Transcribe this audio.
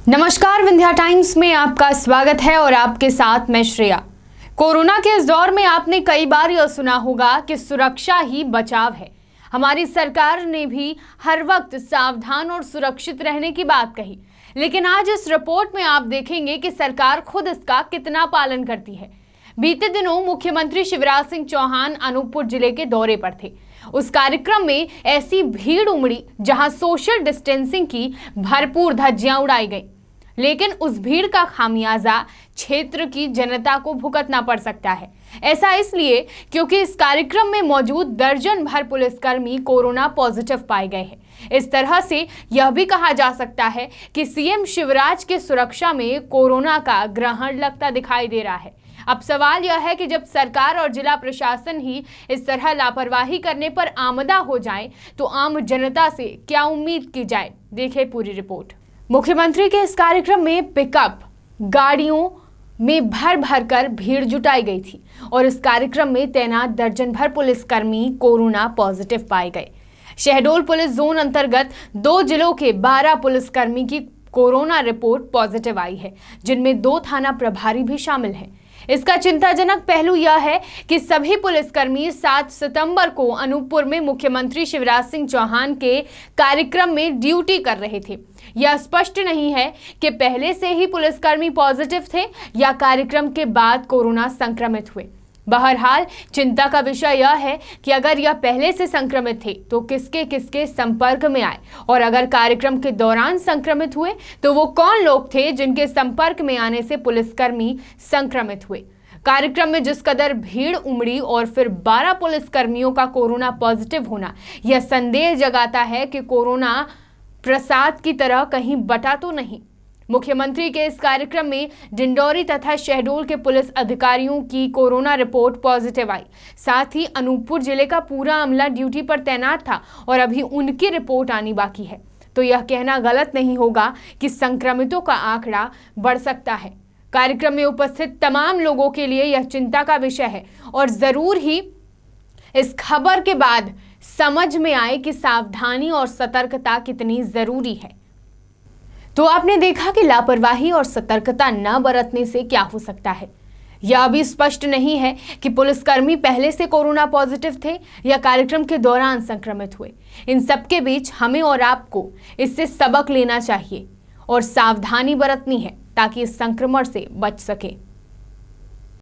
नमस्कार, विंध्या टाइम्स में आपका स्वागत है और आपके साथ मैं श्रेया। कोरोना के इस दौर में आपने कई बार यह सुना होगा कि सुरक्षा ही बचाव है। हमारी सरकार ने भी हर वक्त सावधान और सुरक्षित रहने की बात कही, लेकिन आज इस रिपोर्ट में आप देखेंगे कि सरकार खुद इसका कितना पालन करती है। बीते दिनों मुख्यमंत्री शिवराज सिंह चौहान अनूपपुर जिले के दौरे पर थे। उस कार्यक्रम में ऐसी भीड़ उमड़ी जहां सोशल डिस्टेंसिंग की भरपूर धज्जियां उड़ाई गई, लेकिन उस भीड़ का खामियाजा क्षेत्र की जनता को भुगतना पड़ सकता है। ऐसा इसलिए क्योंकि इस कार्यक्रम में मौजूद दर्जन भर पुलिसकर्मी कोरोना पॉजिटिव पाए गए हैं। इस तरह से यह भी कहा जा सकता है कि सीएम शिवराज के सुरक्षा में कोरोना का ग्रहण लगता दिखाई दे रहा है। अब सवाल यह है कि जब सरकार और जिला प्रशासन ही इस तरह लापरवाही करने पर आमदा हो जाए तो आम जनता से क्या उम्मीद की जाए। देखिए पूरी रिपोर्ट। मुख्यमंत्री के इस कार्यक्रम में पिकअप गाड़ियों में भर भर कर भीड़ जुटाई गई थी और इस कार्यक्रम में तैनात दर्जन भर पुलिसकर्मी कोरोना पॉजिटिव पाए गए। शहडोल पुलिस जोन अंतर्गत 2 जिलों के 12 पुलिसकर्मी की कोरोना रिपोर्ट पॉजिटिव आई है, जिनमें 2 थाना प्रभारी भी शामिल हैं। इसका चिंताजनक पहलू यह है कि सभी पुलिसकर्मी 7 सितंबर को अनूपपुर में मुख्यमंत्री शिवराज सिंह चौहान के कार्यक्रम में ड्यूटी कर रहे थे। यह स्पष्ट नहीं है कि पहले से ही पुलिसकर्मी पॉजिटिव थे या कार्यक्रम के बाद कोरोना संक्रमित हुए। बहरहाल चिंता का विषय यह है कि अगर यह पहले से संक्रमित थे तो किसके किसके संपर्क में आए, और अगर कार्यक्रम के दौरान संक्रमित हुए तो वो कौन लोग थे जिनके संपर्क में आने से पुलिसकर्मी संक्रमित हुए। कार्यक्रम में जिस कदर भीड़ उमड़ी और फिर 12 पुलिसकर्मियों का कोरोना पॉजिटिव होना यह संदेह जगाता है कि कोरोना प्रसाद की तरह कहीं बटा तो नहीं। मुख्यमंत्री के इस कार्यक्रम में डिंडौरी तथा शहडोल के पुलिस अधिकारियों की कोरोना रिपोर्ट पॉजिटिव आई। साथ ही अनूपपुर जिले का पूरा अमला ड्यूटी पर तैनात था और अभी उनकी रिपोर्ट आनी बाकी है। तो यह कहना गलत नहीं होगा कि संक्रमितों का आंकड़ा बढ़ सकता है। कार्यक्रम में उपस्थित तमाम लोगों के लिए यह चिंता का विषय है और जरूर ही इस खबर के बाद समझ में आए कि सावधानी और सतर्कता कितनी जरूरी है। तो आपने देखा कि लापरवाही और सतर्कता न बरतने से क्या हो सकता है। यह अभी स्पष्ट नहीं है कि पुलिसकर्मी पहले से कोरोना पॉजिटिव थे या कार्यक्रम के दौरान संक्रमित हुए। इन सब के बीच हमें और आपको इससे सबक लेना चाहिए और सावधानी बरतनी है ताकि इस संक्रमण से बच सके।